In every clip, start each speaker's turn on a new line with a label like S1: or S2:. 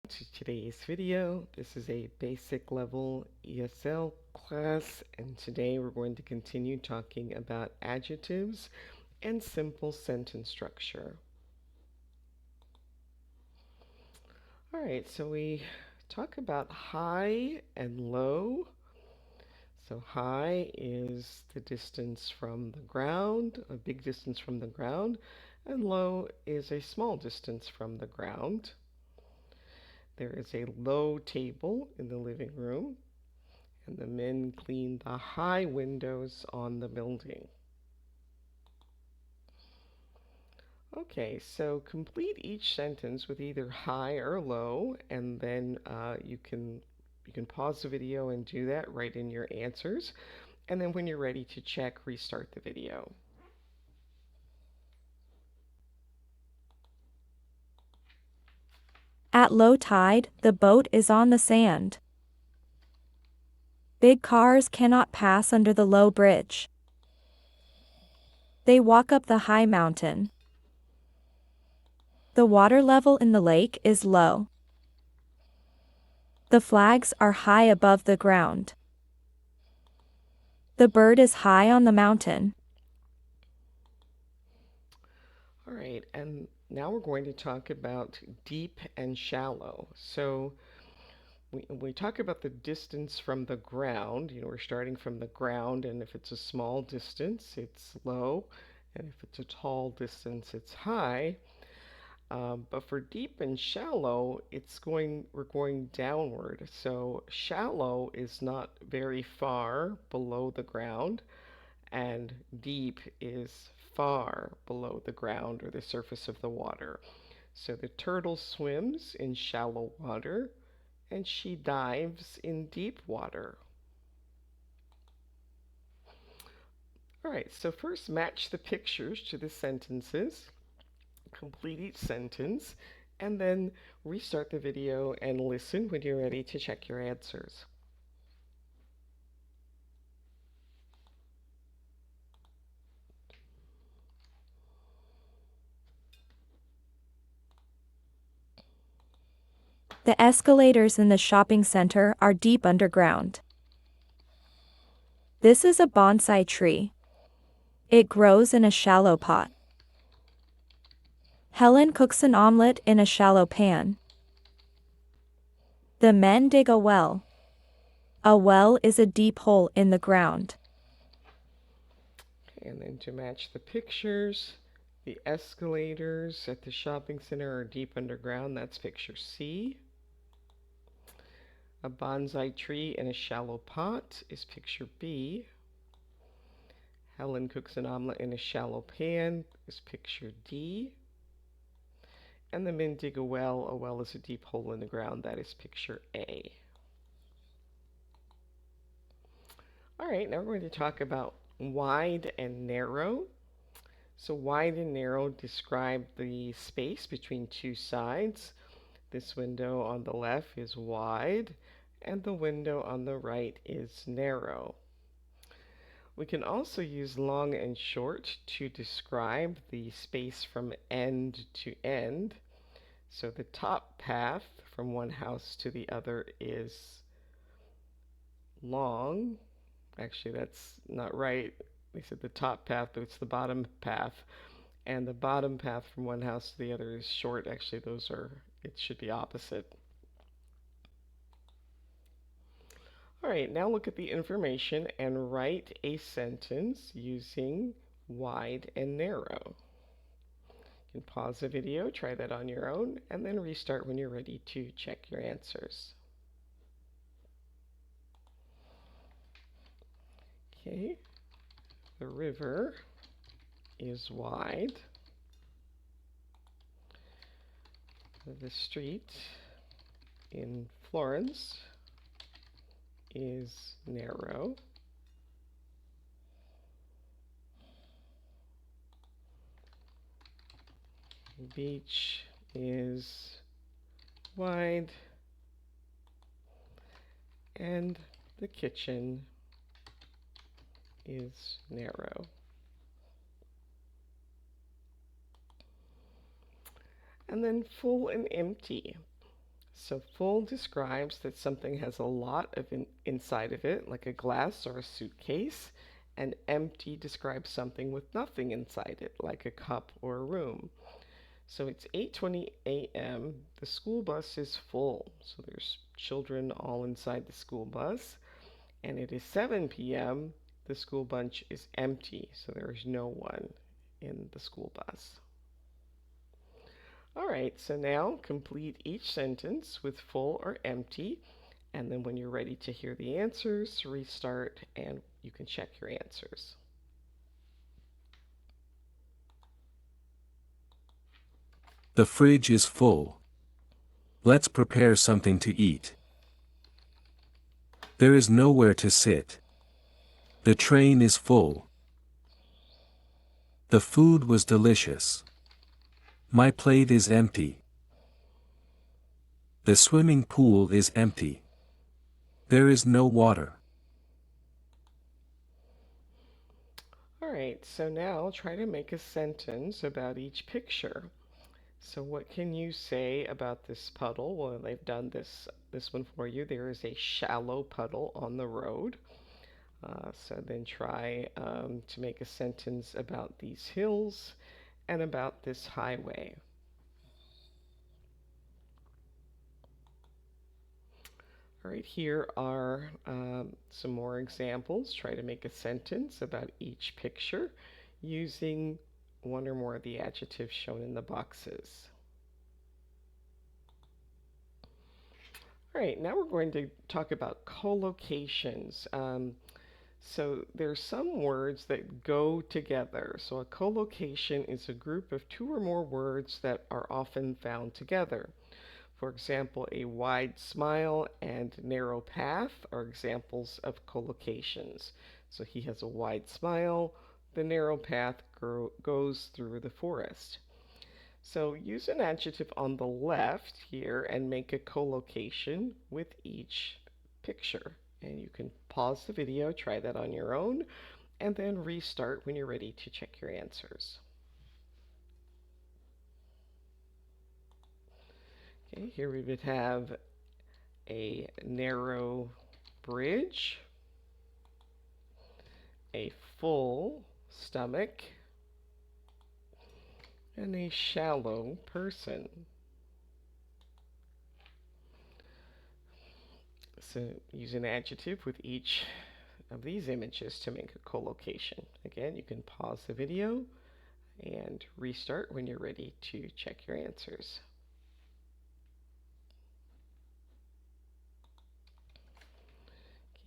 S1: To today's video. This is a basic level ESL class, and today we're going to continue talking about adjectives and simple sentence structure. All right, so we talk about high and low. So high is the distance from the ground, a big distance from the ground, and low is a small distance from the ground. There is a low table in the living room, and the men clean the high windows on the building. Okay, so complete each sentence with either high or low, and then you can pause the video and do that, write in your answers, and then when you're ready to check, restart the video.
S2: At low tide, the boat is on the sand. Big cars cannot pass under the low bridge. They walk up the high mountain. The water level in the lake is low. The flags are high above the ground. The bird is high on the mountain.
S1: All right, and now we're going to talk about deep and shallow. So we talk about the distance from the ground. We're starting from the ground, and if it's a small distance, it's low, and if it's a tall distance, it's high. But for deep and shallow, we're going downward. So shallow is not very far below the ground, and deep is far below the ground or the surface of the water. So the turtle swims in shallow water, and she dives in deep water. All right, so first match the pictures to the sentences, complete each sentence, and then restart the video and listen when you're ready to check your answers.
S2: The escalators in the shopping center are deep underground. This is a bonsai tree. It grows in a shallow pot. Helen cooks an omelet in a shallow pan. The men dig a well. A well is a deep hole in the ground.
S1: And then to match the pictures, the escalators at the shopping center are deep underground. That's picture C. A bonsai tree in a shallow pot is picture B. Helen cooks an omelet in a shallow pan is picture D. And the men dig a well. A well is a deep hole in the ground. That is picture A. All right, now we're going to talk about wide and narrow. So wide and narrow describe the space between two sides. This window on the left is wide, and the window on the right is narrow. We can also use long and short to describe the space from end to end. So the top path from one house to the other is long. Actually, that's not right. They said the top path, but it's the bottom path. And the bottom path from one house to the other is short. Actually, it should be opposite. All right, now look at the information and write a sentence using wide and narrow. You can pause the video, try that on your own, and then restart when you're ready to check your answers. Okay, the river is wide. The street in Florence is narrow. The beach is wide. And the kitchen is narrow. And then full and empty. So full describes that something has a lot of inside of it, like a glass or a suitcase, and empty describes something with nothing inside it, like a cup or a room. So it's 8:20 a.m. The school bus is full. So there's children all inside the school bus, and it is 7 p.m. The school bunch is empty, so there is no one in the school bus. All right, so now complete each sentence with full or empty, and then when you're ready to hear the answers, restart and you can check your answers.
S3: The fridge is full. Let's prepare something to eat. There is nowhere to sit. The train is full. The food was delicious. My plate is empty. The swimming pool is empty. There is no water.
S1: All right, so now try to make a sentence about each picture. So what can you say about this puddle? Well, they've done this one for you. There is a shallow puddle on the road. So then try to make a sentence about these hills and about this highway. All right, here are some more examples. Try to make a sentence about each picture using one or more of the adjectives shown in the boxes. All right, now we're going to talk about collocations. So there's some words that go together. So a collocation is a group of two or more words that are often found together. For example, a wide smile and narrow path are examples of collocations. So he has a wide smile, the narrow path goes through the forest. So use an adjective on the left here and make a collocation with each picture. And you can pause the video, try that on your own, and then restart when you're ready to check your answers. Okay, here we would have a narrow bridge, a full stomach, and a shallow person. So use an adjective with each of these images to make a collocation. Again, you can pause the video and restart when you're ready to check your answers.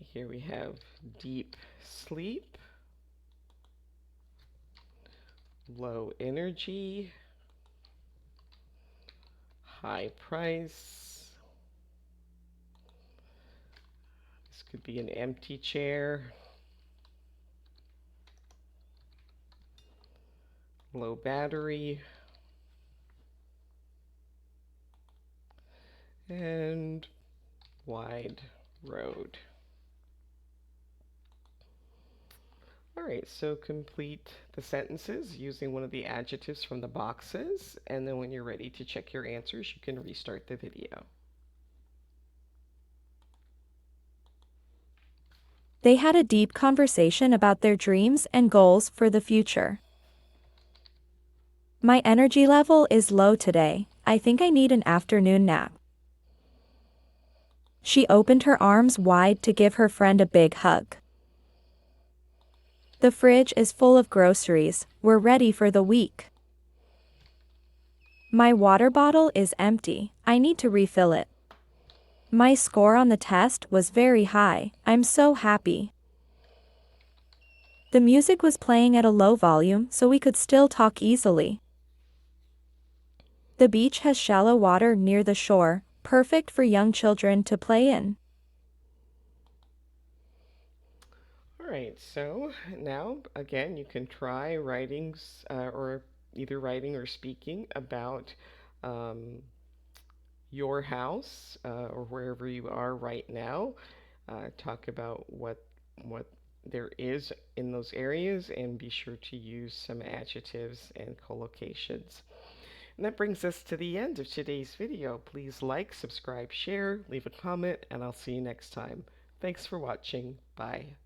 S1: Okay, here we have deep sleep, low energy, high price. This could be an empty chair, low battery, and wide road. All right, so complete the sentences using one of the adjectives from the boxes, and then when you're ready to check your answers, you can restart the video.
S2: They had a deep conversation about their dreams and goals for the future. My energy level is low today. I think I need an afternoon nap. She opened her arms wide to give her friend a big hug. The fridge is full of groceries. We're ready for the week. My water bottle is empty. I need to refill it. My score on the test was very high. I'm so happy. The music was playing at a low volume so we could still talk easily. The beach has shallow water near the shore, perfect for young children to play in.
S1: All right, so now again, you can try writing or either writing or speaking about um, your house or wherever you are right now. Talk about what there is in those areas and be sure to use some adjectives and collocations. And that brings us to the end of today's video. Please like, subscribe, share, leave a comment, and I'll see you next time. Thanks for watching. Bye.